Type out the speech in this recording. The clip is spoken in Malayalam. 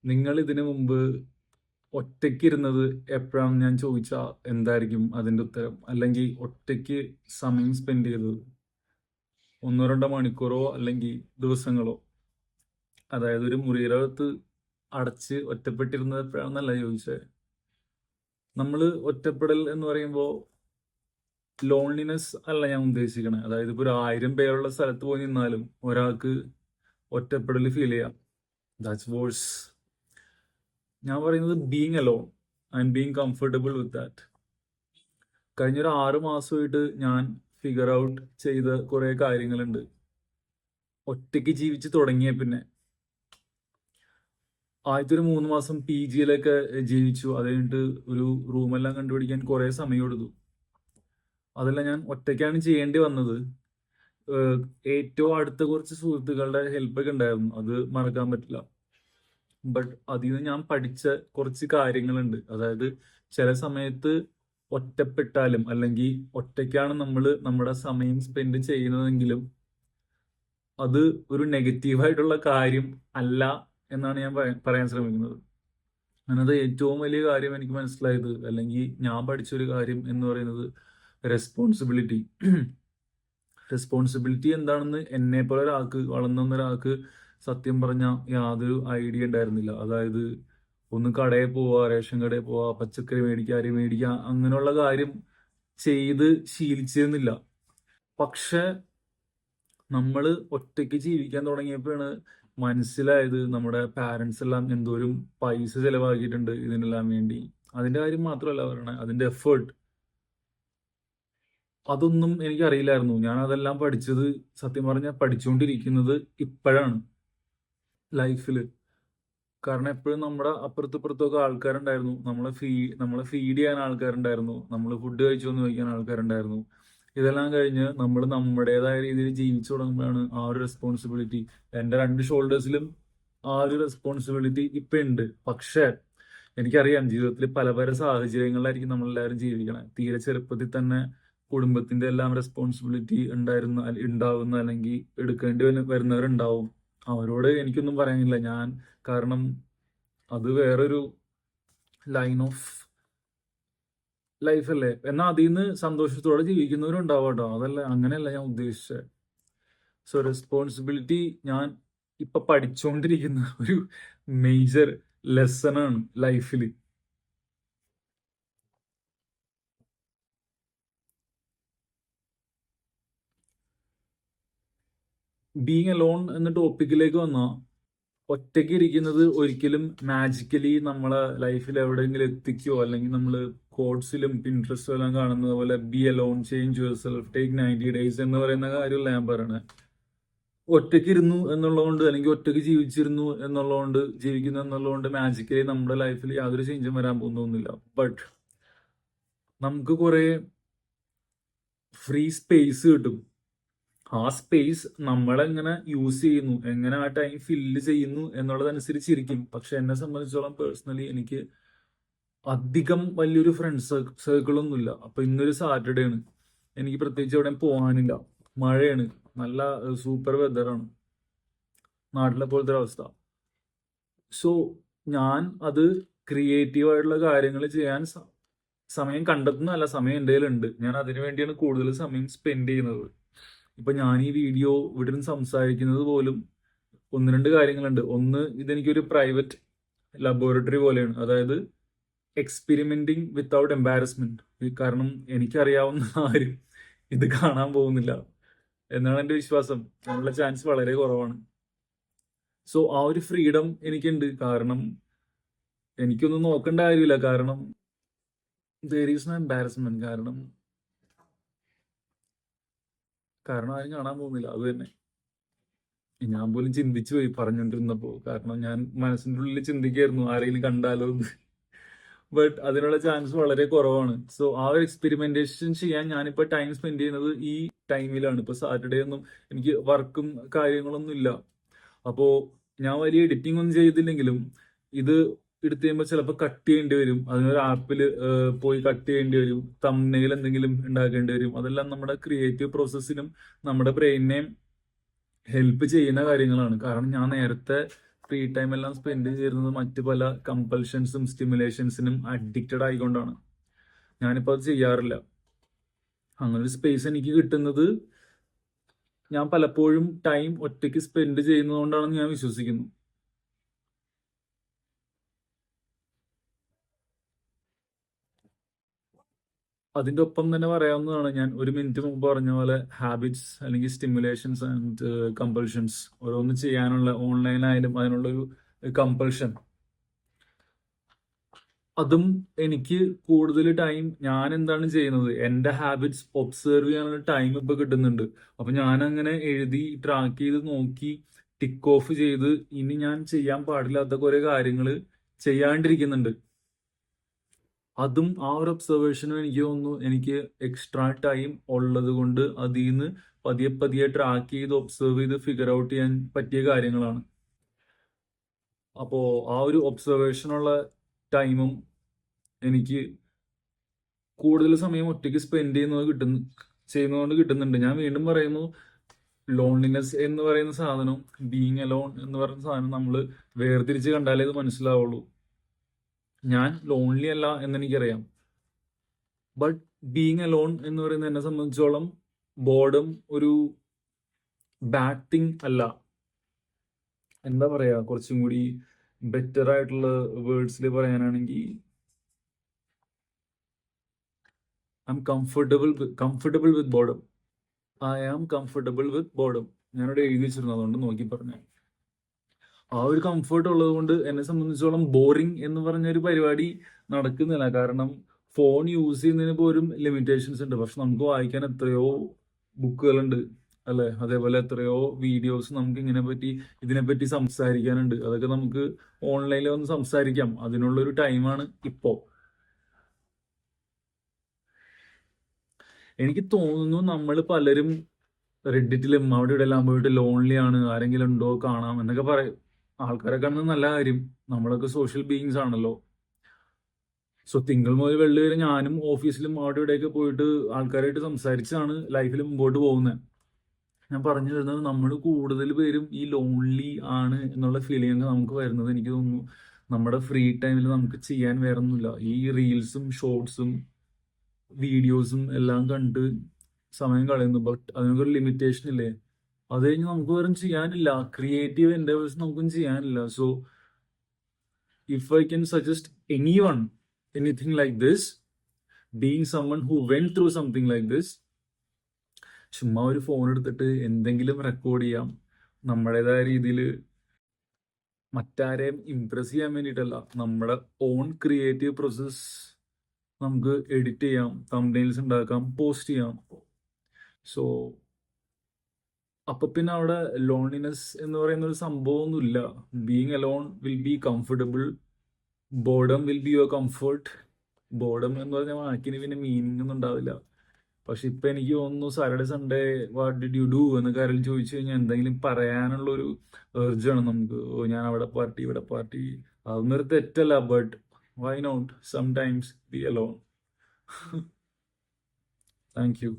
നിങ്ങൾ ഇതിനു മുമ്പ് ഒറ്റയ്ക്കിരുന്നത് എപ്പോഴാണെന്ന് ഞാൻ ചോദിച്ചാൽ എന്തായിരിക്കും അതിൻ്റെ ഉത്തരം? അല്ലെങ്കിൽ ഒറ്റയ്ക്ക് സമയം സ്പെൻഡ് ചെയ്തത് ഒന്നോ രണ്ടോ മണിക്കൂറോ അല്ലെങ്കിൽ ദിവസങ്ങളോ? അതായത് ഒരു മുറിയിലകത്ത് അടച്ച് ഒറ്റപ്പെട്ടിരുന്നത് എപ്പോഴാണെന്നല്ല ചോദിച്ചത്. നമ്മൾ ഒറ്റപ്പെടൽ എന്ന് പറയുമ്പോൾ ലോൺലിനെസ് അല്ല ഞാൻ ഉദ്ദേശിക്കണേ. അതായത് ഇപ്പോൾ ഒരു 1000 പേരുള്ള സ്ഥലത്ത് പോയി നിന്നാലും ഒരാൾക്ക് ഒറ്റപ്പെടൽ ഫീൽ ചെയ്യാം. That's worse. ഞാൻ പറയുന്നത് being alone and being comfortable with that. കഴിഞ്ഞൊരു 6 മാസമായിട്ട് ഞാൻ ഫിഗർ ഔട്ട് ചെയ്ത കുറേ കാര്യങ്ങളുണ്ട്. ഒറ്റയ്ക്ക് ജീവിച്ച് തുടങ്ങിയ പിന്നെ ആദ്യത്തെ ഒരു 3 മാസം പി ജിയിലൊക്കെ ജീവിച്ചു. അത് കഴിഞ്ഞിട്ട് ഒരു റൂമെല്ലാം കണ്ടുപിടിക്കാൻ കുറേ സമയം എടുത്തു. അതെല്ലാം ഞാൻ ഒറ്റയ്ക്കാണ് ചെയ്യേണ്ടി വന്നത്. ഏഹ് ഏറ്റവും അടുത്ത കുറച്ച് സുഹൃത്തുക്കളുടെ ഹെൽപ്പൊക്കെ ഉണ്ടായിരുന്നു. അത് മറക്കാൻ പറ്റില്ല. ബട്ട് അതിൽ നിന്ന് ഞാൻ പഠിച്ച കുറച്ച് കാര്യങ്ങളുണ്ട്. അതായത് ചില സമയത്ത് ഒറ്റപ്പെട്ടാലും അല്ലെങ്കിൽ ഒറ്റയ്ക്കാണ് നമ്മൾ നമ്മുടെ സമയം സ്പെൻഡ് ചെയ്യുന്നതെങ്കിലും അത് ഒരു നെഗറ്റീവായിട്ടുള്ള കാര്യം അല്ല എന്നാണ് ഞാൻ പറയാൻ ശ്രമിക്കുന്നത്. അതിനകത്ത് ഏറ്റവും വലിയ കാര്യം എനിക്ക് മനസ്സിലായത് അല്ലെങ്കിൽ ഞാൻ പഠിച്ചൊരു കാര്യം എന്ന് പറയുന്നത് റെസ്പോൺസിബിലിറ്റി. റെസ്പോൺസിബിലിറ്റി എന്താണെന്ന് എന്നെ പോലെ ഒരാൾക്ക്, വളർന്നു വന്ന ഒരാൾക്ക് സത്യം പറഞ്ഞാൽ യാതൊരു ഐഡിയ ഉണ്ടായിരുന്നില്ല. അതായത് ഒന്ന് കടയിൽ പോവുക, റേഷൻ കടയിൽ പോവുക, പച്ചക്കറി മേടിക്കുക, അരി മേടിക്കുക, അങ്ങനെയുള്ള കാര്യം ചെയ്ത് ശീലിച്ചിരുന്നില്ല. പക്ഷെ നമ്മൾ ഒറ്റയ്ക്ക് ജീവിക്കാൻ തുടങ്ങിയപ്പോഴാണ് മനസ്സിലായത് നമ്മുടെ പാരൻസ് എല്ലാം എന്തോരം പൈസ ചെലവാക്കിയിട്ടുണ്ട് ഇതിനെല്ലാം വേണ്ടി. അതിന്റെ കാര്യം മാത്രമല്ല പറയണേ, അതിന്റെ എഫേർട്ട് അതൊന്നും എനിക്കറിയില്ലായിരുന്നു. ഞാൻ അതെല്ലാം പഠിച്ചത്, സത്യം പറഞ്ഞാൽ പഠിച്ചുകൊണ്ടിരിക്കുന്നത് ഇപ്പോഴാണ് ലൈഫിൽ. കാരണം എപ്പോഴും നമ്മുടെ അപ്പുറത്തിപ്പുറത്തൊക്കെ ആൾക്കാരുണ്ടായിരുന്നു. നമ്മളെ ഫീഡ് ചെയ്യാൻ ആൾക്കാരുണ്ടായിരുന്നു. നമ്മൾ ഫുഡ് കഴിച്ചു എന്ന് ചോദിക്കാൻ ആൾക്കാരുണ്ടായിരുന്നു. ഇതെല്ലാം കഴിഞ്ഞ് നമ്മൾ നമ്മുടേതായ രീതിയിൽ ജീവിച്ചു തുടങ്ങുമ്പോഴാണ് ആ ഒരു റെസ്പോൺസിബിലിറ്റി. എൻ്റെ 2 ഷോൾഡേഴ്സിലും ആ ഒരു റെസ്പോൺസിബിലിറ്റി ഇപ്പം ഉണ്ട്. പക്ഷേ എനിക്കറിയാം ജീവിതത്തിൽ പല പല സാഹചര്യങ്ങളിലായിരിക്കും നമ്മളെല്ലാവരും ജീവിക്കണം. തീരെ ചെറുപ്പത്തിൽ തന്നെ കുടുംബത്തിന്റെ എല്ലാം റെസ്പോൺസിബിലിറ്റി ഉണ്ടാവുന്ന അല്ലെങ്കിൽ എടുക്കേണ്ടി വരുന്നവരുണ്ടാവും. അവരോട് എനിക്കൊന്നും പറയാനില്ല. കാരണം അത് വേറൊരു ലൈൻ ഓഫ് ലൈഫ് അല്ലേ. എന്നാൽ അതിൽ നിന്ന് സന്തോഷത്തോടെ ജീവിക്കുന്നവരും ഉണ്ടാവും കേട്ടോ. അങ്ങനെയല്ല ഞാൻ ഉദ്ദേശിച്ചത്. സോ റെസ്പോൺസിബിലിറ്റി ഞാൻ ഇപ്പൊ പഠിച്ചുകൊണ്ടിരിക്കുന്ന ഒരു മേജർ ലെസൺ ആണ് ലൈഫിൽ. ബീങ് അലോൺ എന്ന ടോപ്പിക്കിലേക്ക് വന്നാൽ ഒറ്റയ്ക്ക് ഇരിക്കുന്നത് ഒരിക്കലും മാജിക്കലി നമ്മളെ ലൈഫിൽ എവിടെയെങ്കിലും എത്തിക്കോ, അല്ലെങ്കിൽ നമ്മൾ കോഡ്സിലും പിൻട്രസ്റ്റും എല്ലാം കാണുന്നത് പോലെ B alone, change your self, take 90 days എന്ന് പറയുന്ന കാര്യമല്ല ഞാൻ പറയണേ. ഒറ്റയ്ക്ക് ഇരുന്നു എന്നുള്ളതുകൊണ്ട് അല്ലെങ്കിൽ ഒറ്റയ്ക്ക് ജീവിക്കുന്നു എന്നുള്ളതുകൊണ്ട് മാജിക്കലി നമ്മുടെ ലൈഫിൽ യാതൊരു ചേഞ്ചും വരാൻ പോകുന്നൊന്നുമില്ല. ബട്ട് നമുക്ക് കുറെ ഫ്രീ സ്പേസ് കിട്ടും. ആ സ്പേസ് നമ്മളെങ്ങനെ യൂസ് ചെയ്യുന്നു, എങ്ങനെ ആ ടൈം ഫില്ല് ചെയ്യുന്നു എന്നുള്ളതനുസരിച്ചിരിക്കും. പക്ഷെ എന്നെ സംബന്ധിച്ചോളം പേഴ്സണലി എനിക്ക് അധികം വലിയൊരു ഫ്രണ്ട് സർക്കിളൊന്നുമില്ല. അപ്പൊ ഇന്നൊരു സാറ്റർഡേ ആണ്, എനിക്ക് പ്രത്യേകിച്ച് എവിടെയും പോകാനില്ല, മഴയാണ്, നല്ല സൂപ്പർ വെതറാണ്, നാട്ടിലെ പോലത്തെ ഒരു അവസ്ഥ. സോ ഞാൻ അത് ക്രിയേറ്റീവായിട്ടുള്ള കാര്യങ്ങൾ ചെയ്യാൻ സമയം കണ്ടെത്തുന്നതല്ല, സമയം എൻ്റെ കയ്യിലുണ്ട്. ഞാൻ അതിനു വേണ്ടിയാണ് കൂടുതൽ സമയം സ്പെൻഡ് ചെയ്യുന്നത്. ഇപ്പൊ ഞാൻ ഈ വീഡിയോ ഇവിടെ നിന്ന് സംസാരിക്കുന്നത് പോലും 1-2 കാര്യങ്ങളുണ്ട്. ഒന്ന്, ഇതെനിക്കൊരു പ്രൈവറ്റ് ലബോറട്ടറി പോലെയാണ്. അതായത് എക്സ്പെരിമെന്റിങ് വിത്തൗട്ട് എംബാരസ്മെന്റ്. കാരണം എനിക്കറിയാവുന്ന ആരും ഇത് കാണാൻ പോകുന്നില്ല എന്നാണ് എൻ്റെ വിശ്വാസം. അതിനുള്ള ചാൻസ് വളരെ കുറവാണ്. സോ ആ ഒരു ഫ്രീഡം എനിക്കുണ്ട്. കാരണം എനിക്കൊന്നും നോക്കേണ്ട കാര്യമില്ല. കാരണം there is no embarrassment. കാരണം ആരും കാണാൻ പോകുന്നില്ല. അത് തന്നെ ഞാൻ പോലും ചിന്തിച്ചു പോയി പറഞ്ഞുകൊണ്ടിരുന്നപ്പോ. കാരണം ഞാൻ മനസ്സിൻ്റെ ഉള്ളിൽ ചിന്തിക്കായിരുന്നു ആരെങ്കിലും കണ്ടാലോ എന്ന്. ബട്ട് അതിനുള്ള ചാൻസ് വളരെ കുറവാണ്. സോ ആ ഒരു എക്സ്പെരിമെന്റേഷൻ ചെയ്യാൻ ഞാനിപ്പോ ടൈം സ്പെൻഡ് ചെയ്യുന്നത് ഈ ടൈമിലാണ്. ഇപ്പൊ സാറ്റർഡേ ഒന്നും എനിക്ക് വർക്കും കാര്യങ്ങളൊന്നും ഇല്ല. അപ്പോ ഞാൻ വലിയ എഡിറ്റിംഗ് ഒന്നും ചെയ്തില്ലെങ്കിലും ഇത് എടുത്തു കഴിയുമ്പോൾ ചിലപ്പോൾ കട്ട് ചെയ്യേണ്ടി വരും. അതിനൊരു ആപ്പിൽ പോയി കട്ട് ചെയ്യേണ്ടി വരും. തംബ്നെയിൽ എന്തെങ്കിലും ഉണ്ടാക്കേണ്ടി വരും. അതെല്ലാം നമ്മുടെ ക്രിയേറ്റീവ് പ്രോസസ്സിനും നമ്മുടെ ബ്രെയിനിനെയും ഹെൽപ്പ് ചെയ്യുന്ന കാര്യങ്ങളാണ്. കാരണം ഞാൻ നേരത്തെ ഫ്രീ ടൈം എല്ലാം സ്പെൻഡ് ചെയ്യുന്നത് മറ്റു പല കമ്പൽഷൻസും സ്റ്റിമുലേഷൻസിനും അഡിക്റ്റഡ് ആയിക്കൊണ്ടാണ്. ഞാനിപ്പോൾ അത് ചെയ്യാറില്ല. അങ്ങനെ ഒരു സ്പേസ് എനിക്ക് കിട്ടുന്നത് ഞാൻ പലപ്പോഴും ടൈം ഒറ്റയ്ക്ക് സ്പെൻഡ് ചെയ്യുന്നതുകൊണ്ടാണെന്ന് ഞാൻ വിശ്വസിക്കുന്നു. അതിന്റെ ഒപ്പം തന്നെ പറയാവുന്നതാണ്, ഞാൻ ഒരു മിനിറ്റ് മുമ്പ് പറഞ്ഞ പോലെ ഹാബിറ്റ്സ് അല്ലെങ്കിൽ സ്റ്റിമുലേഷൻസ് ആൻഡ് കമ്പൾഷൻസ്, ഓരോന്ന് ചെയ്യാനുള്ള ഓൺലൈനായാലും അതിനുള്ളൊരു കമ്പൾഷൻ, അതും എനിക്ക് കൂടുതൽ ടൈം ഞാൻ എന്താണ് ചെയ്യുന്നത്, എൻ്റെ ഹാബിറ്റ്സ് ഒബ്സർവ് ചെയ്യാനുള്ള ടൈം ഇപ്പൊ കിട്ടുന്നുണ്ട്. അപ്പൊ ഞാൻ അങ്ങനെ എഴുതി ട്രാക്ക് ചെയ്ത് നോക്കി ടിക്ക് ഓഫ് ചെയ്ത് ഇനി ഞാൻ ചെയ്യാൻ പാടില്ലാത്ത കുറെ കാര്യങ്ങൾ ചെയ്യാണ്ടിരിക്കുന്നുണ്ട്. അതും ആ ഒരു ഒബ്സർവേഷനും എനിക്ക് തോന്നുന്നു എനിക്ക് എക്സ്ട്രാ ടൈം ഉള്ളത് കൊണ്ട് അതിൽ നിന്ന് പതിയെ പതിയെ ട്രാക്ക് ചെയ്ത് ഒബ്സർവ് ചെയ്ത് ഫിഗർ ഔട്ട് ചെയ്യാൻ പറ്റിയ കാര്യങ്ങളാണ്. അപ്പോൾ ആ ഒരു ഒബ്സർവേഷനുള്ള ടൈമും എനിക്ക് കൂടുതൽ സമയം ഒറ്റയ്ക്ക് സ്പെൻഡ് ചെയ്യുന്നതുകൊണ്ട് കിട്ടുന്നുണ്ട്. ഞാൻ വീണ്ടും പറയുന്നു, ലോൺലിനെസ് എന്ന് പറയുന്ന സാധനം, ബീങ് അലോൺ എന്ന് പറയുന്ന സാധനം നമ്മൾ വേർതിരിച്ച് കണ്ടാലേ ഇത് മനസ്സിലാവുള്ളൂ. ഞാൻ ലോൺലി അല്ല എന്നെനിക്കറിയാം. ബട്ട് ബീങ് അലോൺ എന്ന് പറയുന്നത് എന്നെ സംബന്ധിച്ചോളം ബോർഡം ഒരു ബാഡ് തിങ് അല്ല. എന്താ പറയാ, കുറച്ചും കൂടി ബെറ്റർ ആയിട്ടുള്ള വേർഡ്സിൽ പറയാനാണെങ്കിൽ I'm comfortable with boredom. I am comfortable with boredom. ഞാനിവിടെ എഴുതി വെച്ചിരുന്നു, അതുകൊണ്ട് നോക്കി പറഞ്ഞു. ആ ഒരു കംഫർട്ട് ഉള്ളത് കൊണ്ട് എന്നെ സംബന്ധിച്ചോളം ബോറിംഗ് എന്ന് പറഞ്ഞ ഒരു പരിപാടി നടക്കുന്നില്ല. കാരണം ഫോൺ യൂസ് ചെയ്യുന്നതിന് പോലും ലിമിറ്റേഷൻസ് ഉണ്ട്. പക്ഷെ നമുക്ക് വായിക്കാൻ എത്രയോ ബുക്കുകളുണ്ട് അല്ലെ, അതേപോലെ എത്രയോ വീഡിയോസ് നമുക്ക് ഇതിനെപ്പറ്റി സംസാരിക്കാനുണ്ട്. അതൊക്കെ നമുക്ക് ഓൺലൈനിൽ വന്ന് സംസാരിക്കാം. അതിനുള്ളൊരു ടൈമാണ് ഇപ്പോ. എനിക്ക് തോന്നുന്നു നമ്മൾ പലരും റെഡിറ്റിലും അവിടെ ഇവിടെ എല്ലാം പോയിട്ട് ലോൺലി ആണ്, ആരെങ്കിലും ഉണ്ടോ കാണാം എന്നൊക്കെ പറയും. ആൾക്കാരെ കാണുന്നത് നല്ല കാര്യം, നമ്മളൊക്കെ സോഷ്യൽ ബീയിങ്സ് ആണല്ലോ. സോ തിങ്കൾ മുതൽ വെള്ളി വരെ ഞാനും ഓഫീസിലും അവിടെ ഇവിടെയൊക്കെ പോയിട്ട് ആൾക്കാരായിട്ട് സംസാരിച്ചാണ് ലൈഫിൽ മുമ്പോട്ട് പോകുന്നത്. ഞാൻ പറഞ്ഞു വരുന്നത്, നമ്മൾ കൂടുതൽ പേരും ഈ ലോൺലി ആണ് എന്നുള്ള ഫീലിംഗ് നമുക്ക് വരുന്നത് എനിക്ക് തോന്നുന്നു നമ്മുടെ ഫ്രീ ടൈമിൽ നമുക്ക് ചെയ്യാൻ വേറെ ഒന്നുമില്ല. ഈ റീൽസും ഷോർട്സും വീഡിയോസും എല്ലാം കണ്ട് സമയം കളയുന്നു. ബട്ട് അതിനൊക്കെ ഒരു ലിമിറ്റേഷൻ ഇല്ലേ? അത് കഴിഞ്ഞ് നമുക്ക് വേറെ ചെയ്യാനില്ല, ക്രിയേറ്റീവ് എൻഡേവേഴ്സ് നമുക്കും ചെയ്യാനില്ല. So if I can suggest anything like this, being someone who went through something like this, ചുമ്മാ ഒരു ഫോൺ എടുത്തിട്ട് എന്തെങ്കിലും റെക്കോർഡ് ചെയ്യാം. നമ്മുടേതായ രീതിയിൽ മറ്റാരെയും ഇംപ്രസ് ചെയ്യാൻ വേണ്ടിയിട്ടല്ല, നമ്മുടെ ഓൺ ക്രിയേറ്റീവ് പ്രോസസ് നമുക്ക് എഡിറ്റ് ചെയ്യാം, തംബ്നെയിൽസ് ഉണ്ടാക്കാം, പോസ്റ്റ് ചെയ്യാം. സോ അപ്പൊ പിന്നെ അവിടെ ലോൺലിനെസ് എന്ന് പറയുന്ന ഒരു സംഭവമൊന്നുമില്ല. Being alone will be comfortable, boredom will be your comfort. Boredom എന്ന് പറഞ്ഞാൽ വാക്കിന് പിന്നെ മീനിങ് ഒന്നും ഉണ്ടാവില്ല. പക്ഷെ ഇപ്പൊ എനിക്ക് തോന്നുന്നു Saturday Sunday what did you do എന്നൊക്കെ ആരെങ്കിലും ചോദിച്ചു കഴിഞ്ഞാൽ എന്തെങ്കിലും പറയാനുള്ള ഒരു ഏർജാണ് നമുക്ക്. ഞാൻ അവിടെ പാർട്ടി ഇവിടെ പാർട്ടി, അതൊന്നും ഒരു തെറ്റല്ല. But why not sometimes be alone. Thank U.